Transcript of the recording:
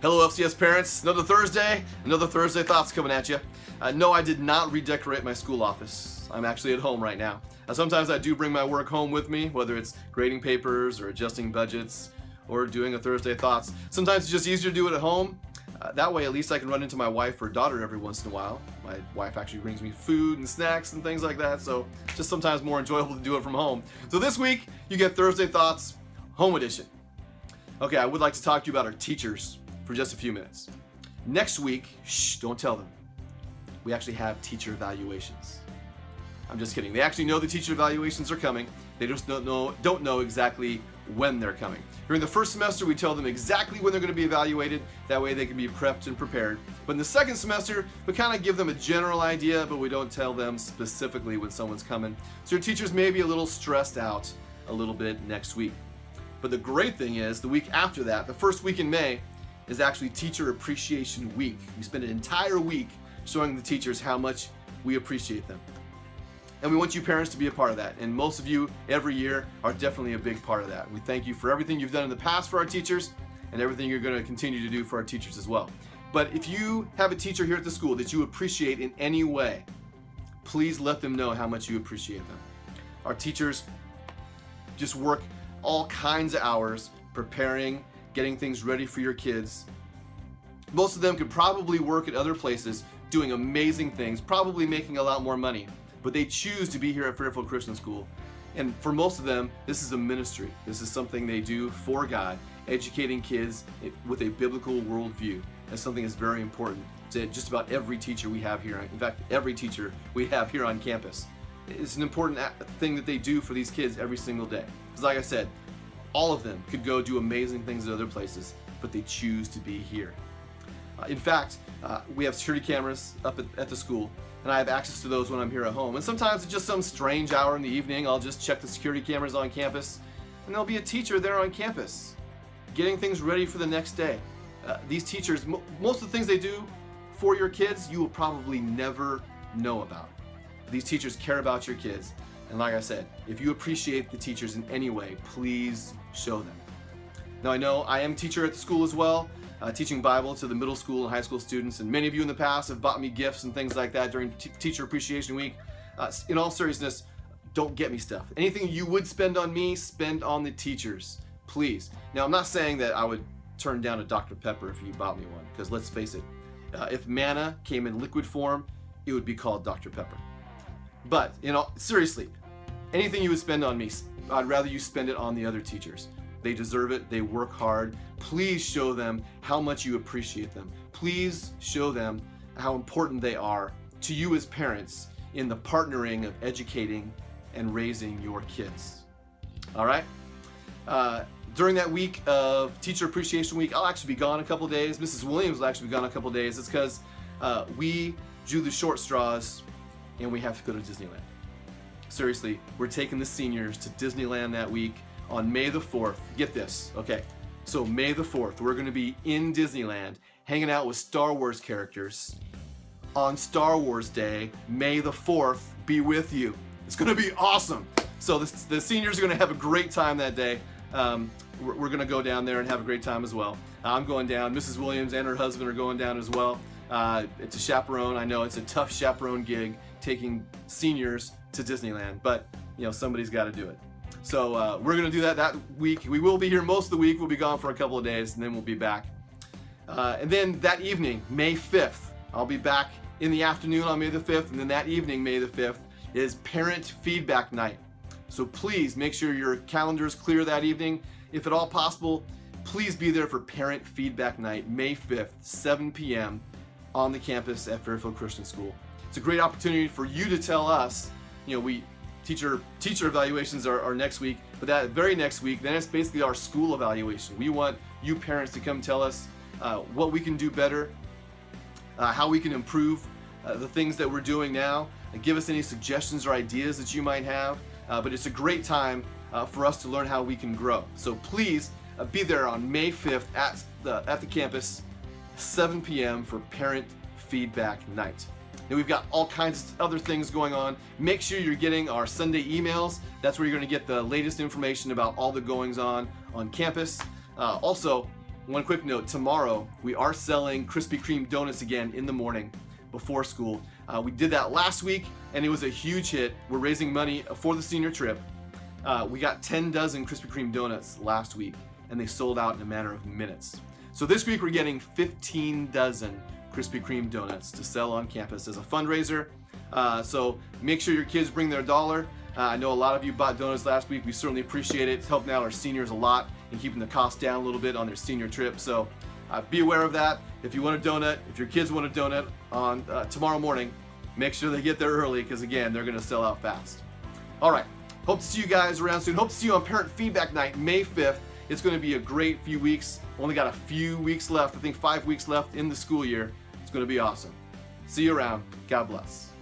Hello FCS parents, another Thursday Thoughts coming at you. No, I did not redecorate my school office. I'm actually at home right now. Sometimes I do bring my work home with me, whether it's grading papers or adjusting budgets or doing a Thursday Thoughts. Sometimes it's just easier to do it at home. That way at least I can run into my wife or daughter every once in a while. My wife actually brings me food and snacks and things like that, so just sometimes more enjoyable to do it from home. So this week you get Thursday Thoughts Home Edition. Okay, I would like to talk to you about our teachers for just a few minutes. Next week, don't tell them, we actually have teacher evaluations. I'm just kidding. They actually know the teacher evaluations are coming. They just don't know exactly when they're coming. During the first semester, we tell them exactly when they're going to be evaluated. That way they can be prepped and prepared. But in the second semester, we kind of give them a general idea, but we don't tell them specifically when someone's coming. So your teachers may be a little stressed out a little bit next week. But the great thing is, the week after that, the first week in May, is actually Teacher Appreciation Week. We spend an entire week showing the teachers how much we appreciate them. And we want you parents to be a part of that. And most of you every year are definitely a big part of that. We thank you for everything you've done in the past for our teachers and everything you're going to continue to do for our teachers as well. But if you have a teacher here at the school that you appreciate in any way, please let them know how much you appreciate them. Our teachers just work all kinds of hours preparing, getting things ready for your kids. Most of them could probably work at other places doing amazing things, probably making a lot more money, but they choose to be here at Fairfield Christian School. And for most of them, this is a ministry. This is something they do for God, educating kids with a biblical worldview. That's something that's very important to just about every teacher we have here. In fact, every teacher we have here on campus. It's an important thing that they do for these kids every single day. Because like I said, all of them could go do amazing things at other places, but they choose to be here. In fact, we have security cameras up at the school, and I have access to those when I'm here at home. And sometimes it's just some strange hour in the evening, I'll just check the security cameras on campus, and there'll be a teacher there on campus, getting things ready for the next day. These teachers, most of the things they do for your kids, you will probably never know about. These teachers care about your kids. And like I said, if you appreciate the teachers in any way, please show them. Now I know I am a teacher at the school as well, teaching Bible to the middle school and high school students, and many of you in the past have bought me gifts and things like that during Teacher Appreciation Week. In all seriousness, don't get me stuff. Anything you would spend on me, spend on the teachers, please. Now I'm not saying that I would turn down a Dr. Pepper if you bought me one, because let's face it, if manna came in liquid form, it would be called Dr. Pepper. But, seriously, anything you would spend on me, I'd rather you spend it on the other teachers. They deserve it. They work hard. Please show them how much you appreciate them. Please show them how important they are to you as parents in the partnering of educating and raising your kids. All right? During that week of Teacher Appreciation Week, I'll actually be gone a couple days. Mrs. Williams will actually be gone a couple days. It's because we drew the short straws and we have to go to Disneyland. Seriously, we're taking the seniors to Disneyland that week on May the 4th. Get this, okay. So May the 4th, we're gonna be in Disneyland, hanging out with Star Wars characters on Star Wars Day. May the 4th be with you. It's gonna be awesome. So the seniors are gonna have a great time that day. We're gonna go down there and have a great time as well. I'm going down, Mrs. Williams and her husband are going down as well. It's a chaperone. I know it's a tough chaperone gig, taking seniors to Disneyland, but somebody's got to do it. So we're going to do that week. We will be here most of the week. We'll be gone for a couple of days, and then we'll be back. And then that evening, May 5th, I'll be back in the afternoon on May the 5th, and then that evening, May the 5th, is Parent Feedback Night. So please make sure your calendar's clear that evening. If at all possible, please be there for Parent Feedback Night, May 5th, 7 p.m. on the campus at Fairfield Christian School. It's a great opportunity for you to tell us, teacher evaluations are next week, but that very next week, then it's basically our school evaluation. We want you parents to come tell us what we can do better, how we can improve the things that we're doing now, and give us any suggestions or ideas that you might have. But it's a great time for us to learn how we can grow. So please be there on May 5th at the campus, 7 p.m. for Parent Feedback Night. And we've got all kinds of other things going on. Make sure you're getting our Sunday emails. That's where you're going to get the latest information about all the goings on campus. Also, one quick note, tomorrow we are selling Krispy Kreme donuts again in the morning before school. We did that last week and it was a huge hit. We're raising money for the senior trip. We got 10 dozen Krispy Kreme donuts last week and they sold out in a matter of minutes. So this week we're getting 15 dozen Krispy Kreme donuts to sell on campus as a fundraiser. So make sure your kids bring their dollar. I know a lot of you bought donuts last week. We certainly appreciate it. It's helping out our seniors a lot and keeping the cost down a little bit on their senior trip. So be aware of that. If you want a donut, if your kids want a donut on tomorrow morning, make sure they get there early because again, they're gonna sell out fast. All right, hope to see you guys around soon. Hope to see you on Parent Feedback Night, May 5th. It's gonna be a great few weeks. Only got a few weeks left, I think 5 weeks left in the school year. It's gonna be awesome. See you around, God bless.